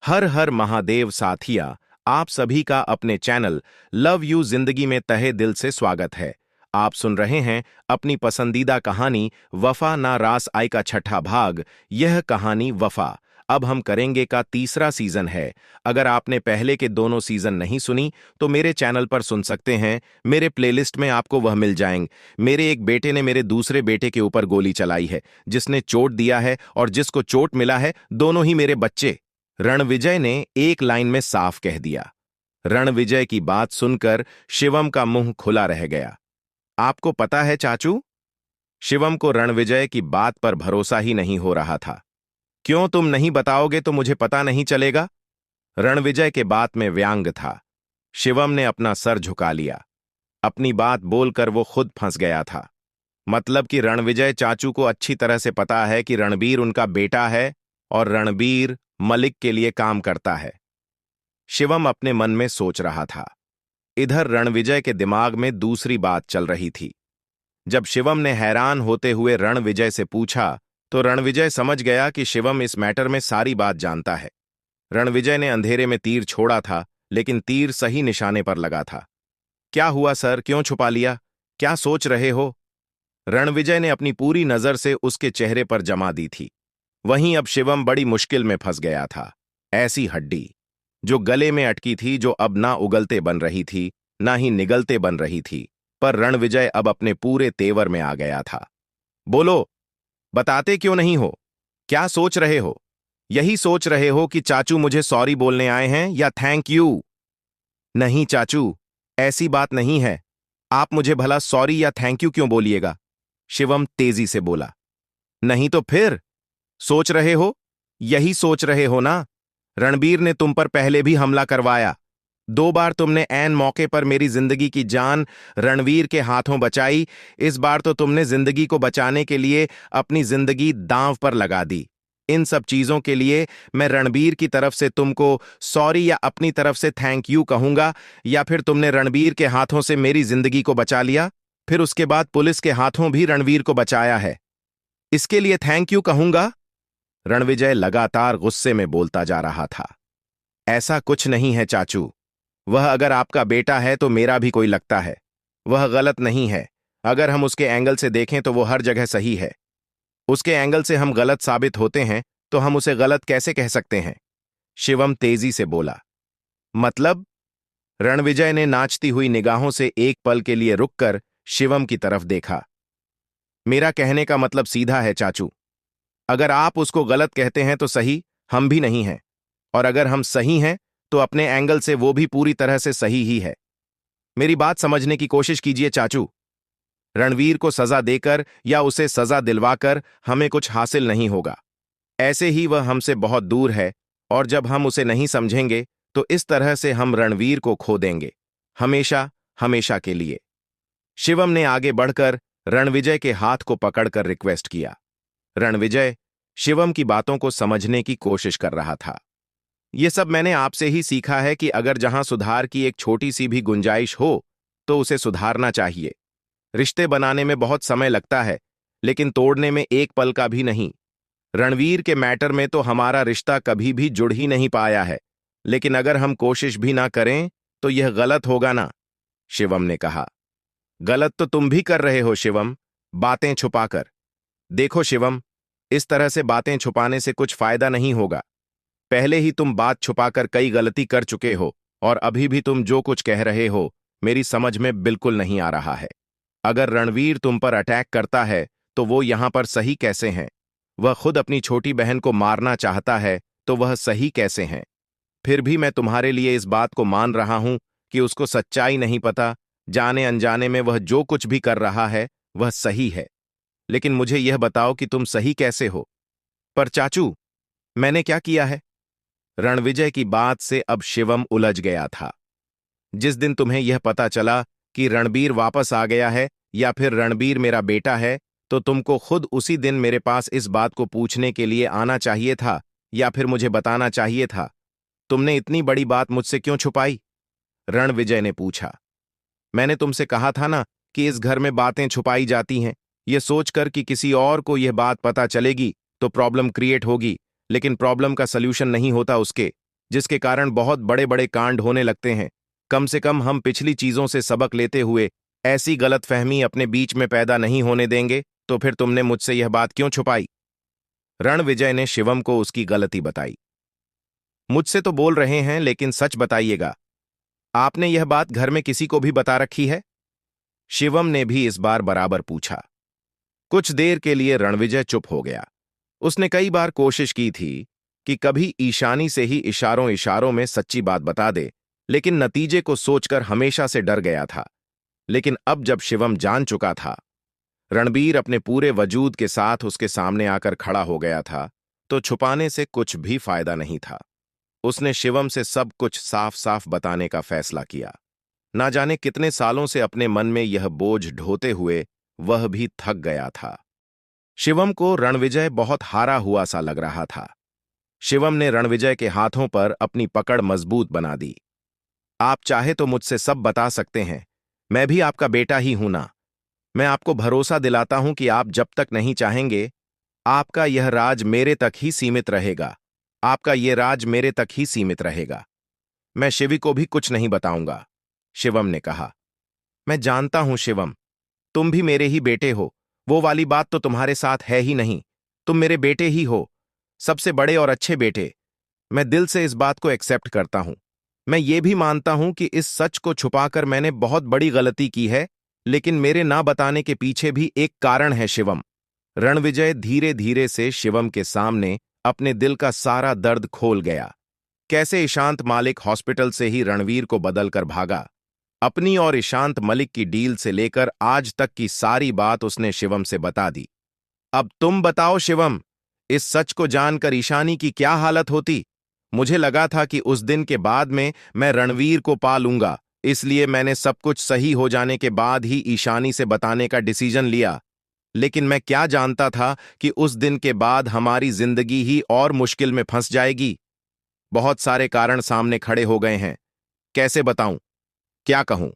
हर हर महादेव साथिया, आप सभी का अपने चैनल लव यू जिंदगी में तहे दिल से स्वागत है। आप सुन रहे हैं अपनी पसंदीदा कहानी वफा ना रास आई का छठा भाग। यह कहानी वफा अब हम करेंगे का तीसरा सीजन है। अगर आपने पहले के दोनों सीजन नहीं सुनी तो मेरे चैनल पर सुन सकते हैं, मेरे प्लेलिस्ट में आपको वह मिल जाएंगे। मेरे एक बेटे ने मेरे दूसरे बेटे के ऊपर गोली चलाई है, जिसने चोट दिया है और जिसको चोट मिला है, दोनों ही मेरे बच्चे। रणविजय ने एक लाइन में साफ कह दिया। रणविजय की बात सुनकर शिवम का मुंह खुला रह गया। आपको पता है चाचू? शिवम को रणविजय की बात पर भरोसा ही नहीं हो रहा था। क्यों, तुम नहीं बताओगे तो मुझे पता नहीं चलेगा? रणविजय के बात में व्यंग था। शिवम ने अपना सर झुका लिया। अपनी बात बोलकर वो खुद फंस गया था। मतलब कि रणविजय चाचू को अच्छी तरह से पता है कि रणबीर उनका बेटा है और रणबीर मलिक के लिए काम करता है। शिवम अपने मन में सोच रहा था। इधर रणविजय के दिमाग में दूसरी बात चल रही थी। जब शिवम ने हैरान होते हुए रणविजय से पूछा तो रणविजय समझ गया कि शिवम इस मैटर में सारी बात जानता है। रणविजय ने अंधेरे में तीर छोड़ा था, लेकिन तीर सही निशाने पर लगा था। क्या हुआ सर, क्यों छुपा लिया? क्या सोच रहे हो? रणविजय ने अपनी पूरी नजर से उसके चेहरे पर जमा दी थी। वहीं अब शिवम बड़ी मुश्किल में फंस गया था। ऐसी हड्डी जो गले में अटकी थी, जो अब ना उगलते बन रही थी ना ही निगलते बन रही थी, पर रणविजय अब अपने पूरे तेवर में आ गया था। बोलो, बताते क्यों नहीं हो? क्या सोच रहे हो? यही सोच रहे हो कि चाचू मुझे सॉरी बोलने आए हैं या थैंक यू? नहीं चाचू, ऐसी बात नहीं है। आप मुझे भला सॉरी या थैंक यू क्यों बोलिएगा? शिवम तेजी से बोला। नहीं तो फिर सोच रहे हो? यही सोच रहे हो ना? रणबीर ने तुम पर पहले भी हमला करवाया। 2 बार तुमने ऐन मौके पर मेरी जिंदगी की जान रणवीर के हाथों बचाई। इस बार तो तुमने जिंदगी को बचाने के लिए अपनी जिंदगी दांव पर लगा दी। इन सब चीजों के लिए मैं रणबीर की तरफ से तुमको सॉरी या अपनी तरफ से थैंक यू कहूंगा, या फिर तुमने रणबीर के हाथों से मेरी जिंदगी को बचा लिया, फिर उसके बाद पुलिस के हाथों भी रणवीर को बचाया है, इसके लिए थैंक यू कहूंगा? रणविजय लगातार गुस्से में बोलता जा रहा था। ऐसा कुछ नहीं है चाचू। वह अगर आपका बेटा है तो मेरा भी कोई लगता है। वह गलत नहीं है। अगर हम उसके एंगल से देखें तो वो हर जगह सही है। उसके एंगल से हम गलत साबित होते हैं तो हम उसे गलत कैसे कह सकते हैं? शिवम तेजी से बोला। मतलब? रणविजय ने नाचती हुई निगाहों से एक पल के लिए रुककर शिवम की तरफ देखा। मेरा कहने का मतलब सीधा है चाचू। अगर आप उसको गलत कहते हैं तो सही, हम भी नहीं हैं। और अगर हम सही हैं तो अपने एंगल से वो भी पूरी तरह से सही ही है। मेरी बात समझने की कोशिश कीजिए चाचू। रणवीर को सजा देकर या उसे सजा दिलवाकर हमें कुछ हासिल नहीं होगा। ऐसे ही वह हमसे बहुत दूर है, और जब हम उसे नहीं समझेंगे तो इस तरह से हम रणवीर को खो देंगे, हमेशा हमेशा के लिए। शिवम ने आगे बढ़कर रणविजय के हाथ को पकड़कर रिक्वेस्ट किया। रणविजय शिवम की बातों को समझने की कोशिश कर रहा था। यह सब मैंने आपसे ही सीखा है कि अगर जहां सुधार की एक छोटी सी भी गुंजाइश हो तो उसे सुधारना चाहिए। रिश्ते बनाने में बहुत समय लगता है, लेकिन तोड़ने में एक पल का भी नहीं। रणवीर के मैटर में तो हमारा रिश्ता कभी भी जुड़ ही नहीं पाया है, लेकिन अगर हम कोशिश भी ना करें तो यह गलत होगा ना? शिवम ने कहा। गलत तो तुम भी कर रहे हो शिवम, बातें छुपाकर। देखो शिवम, इस तरह से बातें छुपाने से कुछ फायदा नहीं होगा। पहले ही तुम बात छुपाकर कई गलती कर चुके हो, और अभी भी तुम जो कुछ कह रहे हो मेरी समझ में बिल्कुल नहीं आ रहा है। अगर रणवीर तुम पर अटैक करता है तो वो यहां पर सही कैसे हैं? वह खुद अपनी छोटी बहन को मारना चाहता है तो वह सही कैसे हैं? फिर भी मैं तुम्हारे लिए इस बात को मान रहा हूं कि उसको सच्चाई नहीं पता, जाने अनजाने में वह जो कुछ भी कर रहा है वह सही है। लेकिन मुझे यह बताओ कि तुम सही कैसे हो? पर चाचू, मैंने क्या किया है? रणविजय की बात से अब शिवम उलझ गया था। जिस दिन तुम्हें यह पता चला कि रणबीर वापस आ गया है या फिर रणबीर मेरा बेटा है, तो तुमको खुद उसी दिन मेरे पास इस बात को पूछने के लिए आना चाहिए था, या फिर मुझे बताना चाहिए था। तुमने इतनी बड़ी बात मुझसे क्यों छुपाई? रणविजय ने पूछा। मैंने तुमसे कहा था ना कि इस घर में बातें छुपाई जाती हैं, यह सोचकर कि किसी और को यह बात पता चलेगी तो प्रॉब्लम क्रिएट होगी, लेकिन प्रॉब्लम का सल्यूशन नहीं होता उसके। जिसके कारण बहुत बड़े बड़े कांड होने लगते हैं। कम से कम हम पिछली चीजों से सबक लेते हुए ऐसी गलतफहमी अपने बीच में पैदा नहीं होने देंगे। तो फिर तुमने मुझसे यह बात क्यों छुपाई? रणविजय ने शिवम को उसकी गलती बताई। मुझसे तो बोल रहे हैं, लेकिन सच बताइएगा, आपने यह बात घर में किसी को भी बता रखी है? शिवम ने भी इस बार बराबर पूछा। कुछ देर के लिए रणविजय चुप हो गया। उसने कई बार कोशिश की थी कि कभी ईशानी से ही इशारों इशारों में सच्ची बात बता दे, लेकिन नतीजे को सोचकर हमेशा से डर गया था। लेकिन अब जब शिवम जान चुका था, रणबीर अपने पूरे वजूद के साथ उसके सामने आकर खड़ा हो गया था, तो छुपाने से कुछ भी फायदा नहीं था। उसने शिवम से सब कुछ साफ साफ बताने का फैसला किया। ना जाने कितने सालों से अपने मन में यह बोझ ढोते हुए वह भी थक गया था। शिवम को रणविजय बहुत हारा हुआ सा लग रहा था। शिवम ने रणविजय के हाथों पर अपनी पकड़ मजबूत बना दी। आप चाहे तो मुझसे सब बता सकते हैं, मैं भी आपका बेटा ही हूं ना। मैं आपको भरोसा दिलाता हूं कि आप जब तक नहीं चाहेंगे, आपका यह राज मेरे तक ही सीमित रहेगा। आपका यह राज मेरे तक ही सीमित रहेगा। मैं शिवी को भी कुछ नहीं बताऊंगा, शिवम ने कहा। मैं जानता हूं शिवम, तुम भी मेरे ही बेटे हो। वो वाली बात तो तुम्हारे साथ है ही नहीं। तुम मेरे बेटे ही हो, सबसे बड़े और अच्छे बेटे। मैं दिल से इस बात को एक्सेप्ट करता हूं। मैं ये भी मानता हूं कि इस सच को छुपाकर मैंने बहुत बड़ी गलती की है, लेकिन मेरे ना बताने के पीछे भी एक कारण है शिवम। रणविजय धीरे धीरे से शिवम के सामने अपने दिल का सारा दर्द खोल गया। कैसे ईशांत मालिक हॉस्पिटल से ही रणवीर को बदलकर भागा। अपनी और ईशांत मलिक की डील से लेकर आज तक की सारी बात उसने शिवम से बता दी। अब तुम बताओ शिवम, इस सच को जानकर ईशानी की क्या हालत होती? मुझे लगा था कि उस दिन के बाद में मैं रणवीर को पा लूंगा, इसलिए मैंने सब कुछ सही हो जाने के बाद ही ईशानी से बताने का डिसीजन लिया। लेकिन मैं क्या जानता था कि उस दिन के बाद हमारी जिंदगी ही और मुश्किल में फंस जाएगी। बहुत सारे कारण सामने खड़े हो गए हैं। कैसे बताऊं, क्या कहूं?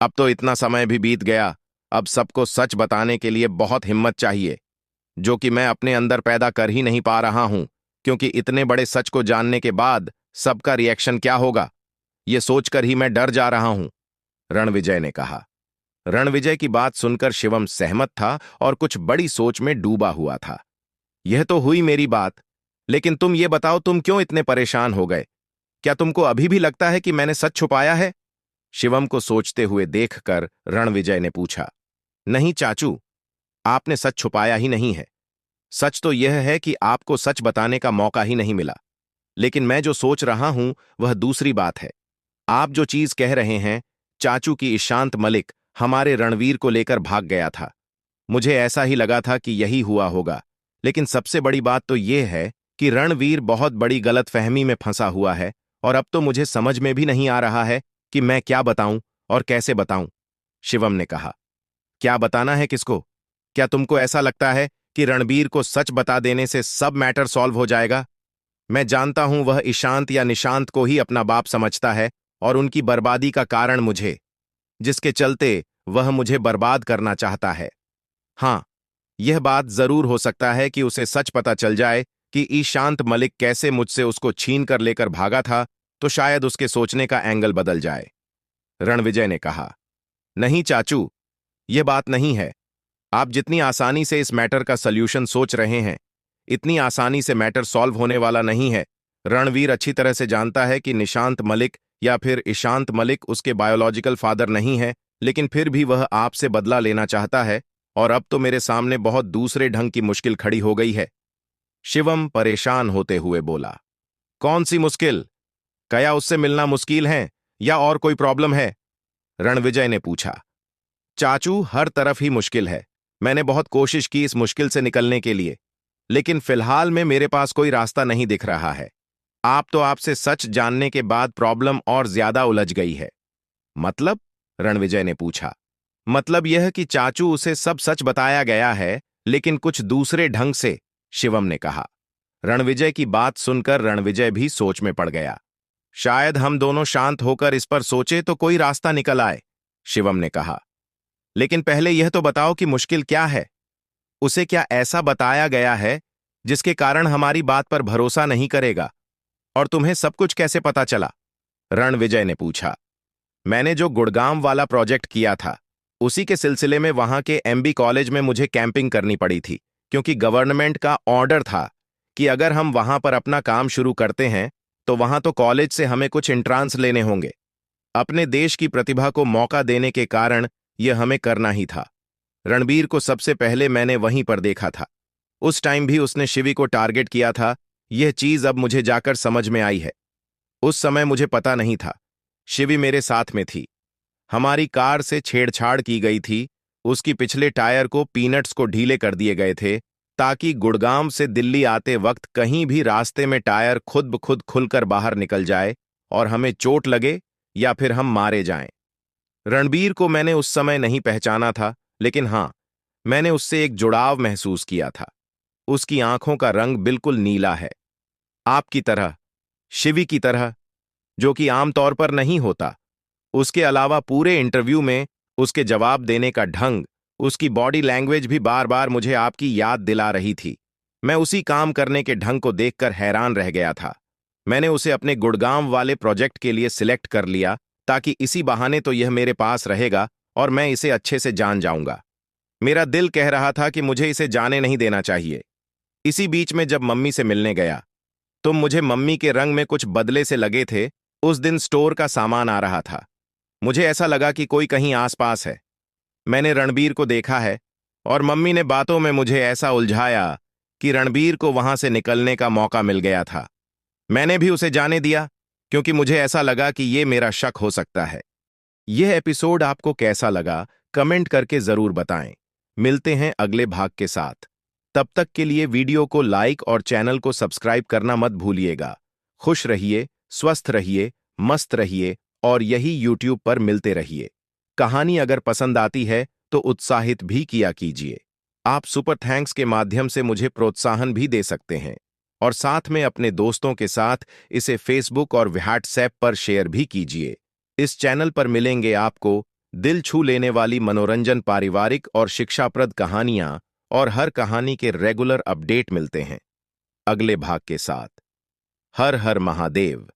अब तो इतना समय भी बीत गया। अब सबको सच बताने के लिए बहुत हिम्मत चाहिए, जो कि मैं अपने अंदर पैदा कर ही नहीं पा रहा हूं, क्योंकि इतने बड़े सच को जानने के बाद सबका रिएक्शन क्या होगा, यह सोचकर ही मैं डर जा रहा हूं, रणविजय ने कहा। रणविजय की बात सुनकर शिवम सहमत था और कुछ बड़ी सोच में डूबा हुआ था। यह तो हुई मेरी बात, लेकिन तुम ये बताओ, तुम क्यों इतने परेशान हो गए? क्या तुमको अभी भी लगता है कि मैंने सच छुपाया है? शिवम को सोचते हुए देखकर रणविजय ने पूछा। नहीं चाचू, आपने सच छुपाया ही नहीं है। सच तो यह है कि आपको सच बताने का मौका ही नहीं मिला। लेकिन मैं जो सोच रहा हूं वह दूसरी बात है। आप जो चीज कह रहे हैं, चाचू की ईशांत मलिक हमारे रणवीर को लेकर भाग गया था, मुझे ऐसा ही लगा था कि यही हुआ होगा। लेकिन सबसे बड़ी बात तो यह है कि रणवीर बहुत बड़ी गलतफहमी में फंसा हुआ है, और अब तो मुझे समझ में भी नहीं आ रहा है कि मैं क्या बताऊं और कैसे बताऊं, शिवम ने कहा। क्या बताना है किसको? क्या तुमको ऐसा लगता है कि रणबीर को सच बता देने से सब मैटर सॉल्व हो जाएगा? मैं जानता हूं वह ईशांत या निशांत को ही अपना बाप समझता है, और उनकी बर्बादी का कारण मुझे, जिसके चलते वह मुझे बर्बाद करना चाहता है। हां, यह बात जरूर हो सकता है कि उसे सच पता चल जाए कि ईशांत मलिक कैसे मुझसे उसको छीन कर लेकर भागा था, तो शायद उसके सोचने का एंगल बदल जाए, रणविजय ने कहा। नहीं चाचू, यह बात नहीं है। आप जितनी आसानी से इस मैटर का सल्यूशन सोच रहे हैं, इतनी आसानी से मैटर सॉल्व होने वाला नहीं है। रणवीर अच्छी तरह से जानता है कि निशांत मलिक या फिर ईशांत मलिक उसके बायोलॉजिकल फादर नहीं है, लेकिन फिर भी वह आपसे बदला लेना चाहता है, और अब तो मेरे सामने बहुत दूसरे ढंग की मुश्किल खड़ी हो गई है। शिवम परेशान होते हुए बोला। कौन सी मुश्किल? क्या उससे मिलना मुश्किल है या और कोई प्रॉब्लम है? रणविजय ने पूछा। चाचू, हर तरफ ही मुश्किल है। मैंने बहुत कोशिश की इस मुश्किल से निकलने के लिए, लेकिन फिलहाल में मेरे पास कोई रास्ता नहीं दिख रहा है। आप तो आपसे सच जानने के बाद प्रॉब्लम और ज्यादा उलझ गई है। मतलब? रणविजय ने पूछा। मतलब यह कि चाचू, उसे सब सच बताया गया है, लेकिन कुछ दूसरे ढंग से, शिवम ने कहा। रणविजय की बात सुनकर रणविजय भी सोच में पड़ गया। शायद हम दोनों शांत होकर इस पर सोचे तो कोई रास्ता निकल आए, शिवम ने कहा। लेकिन पहले यह तो बताओ कि मुश्किल क्या है? उसे क्या ऐसा बताया गया है जिसके कारण हमारी बात पर भरोसा नहीं करेगा? और तुम्हें सब कुछ कैसे पता चला? रणविजय ने पूछा। मैंने जो गुड़गांव वाला प्रोजेक्ट किया था, उसी के सिलसिले में वहां के एमबी कॉलेज में मुझे कैंपिंग करनी पड़ी थी, क्योंकि गवर्नमेंट का ऑर्डर था कि अगर हम वहां पर अपना काम शुरू करते हैं तो वहां तो कॉलेज से हमें कुछ एंट्रांस लेने होंगे। अपने देश की प्रतिभा को मौका देने के कारण यह हमें करना ही था। रणबीर को सबसे पहले मैंने वहीं पर देखा था। उस टाइम भी उसने शिवी को टारगेट किया था। यह चीज अब मुझे जाकर समझ में आई है। उस समय मुझे पता नहीं था। शिवी मेरे साथ में थी। हमारी कार से छेड़छाड़ की गई थी। उसकी पिछले टायर को पीनट्स को ढीले कर दिए गए थे ताकि गुड़गांव से दिल्ली आते वक्त कहीं भी रास्ते में टायर खुद ब खुद खुलकर बाहर निकल जाए और हमें चोट लगे या फिर हम मारे जाएं। रणबीर को मैंने उस समय नहीं पहचाना था, लेकिन हां, मैंने उससे एक जुड़ाव महसूस किया था। उसकी आंखों का रंग बिल्कुल नीला है, आपकी तरह, शिवी की तरह, जो कि आमतौर पर नहीं होता। उसके अलावा पूरे इंटरव्यू में उसके जवाब देने का ढंग, उसकी बॉडी लैंग्वेज भी बार बार मुझे आपकी याद दिला रही थी। मैं उसी काम करने के ढंग को देखकर हैरान रह गया था। मैंने उसे अपने गुड़गांव वाले प्रोजेक्ट के लिए सिलेक्ट कर लिया ताकि इसी बहाने तो यह मेरे पास रहेगा और मैं इसे अच्छे से जान जाऊंगा। मेरा दिल कह रहा था कि मुझे इसे जाने नहीं देना चाहिए। इसी बीच में जब मम्मी से मिलने गया तो मुझे मम्मी के रंग में कुछ बदले से लगे थे। उस दिन स्टोर का सामान आ रहा था। मुझे ऐसा लगा कि कोई कहीं आसपास है। मैंने रणबीर को देखा है और मम्मी ने बातों में मुझे ऐसा उलझाया कि रणबीर को वहां से निकलने का मौका मिल गया था। मैंने भी उसे जाने दिया क्योंकि मुझे ऐसा लगा कि यह मेरा शक हो सकता है। यह एपिसोड आपको कैसा लगा, कमेंट करके जरूर बताएं। मिलते हैं अगले भाग के साथ। तब तक के लिए वीडियो को लाइक और चैनल को सब्सक्राइब करना मत भूलिएगा। खुश रहिए, स्वस्थ रहिए, मस्त रहिए और यही यूट्यूब पर मिलते रहिए। कहानी अगर पसंद आती है तो उत्साहित भी किया कीजिए। आप सुपर थैंक्स के माध्यम से मुझे प्रोत्साहन भी दे सकते हैं और साथ में अपने दोस्तों के साथ इसे फेसबुक और व्हाट्सएप पर शेयर भी कीजिए। इस चैनल पर मिलेंगे आपको दिल छू लेने वाली मनोरंजन, पारिवारिक और शिक्षाप्रद कहानियां और हर कहानी के रेगुलर अपडेट मिलते हैं अगले भाग के साथ। हर हर महादेव।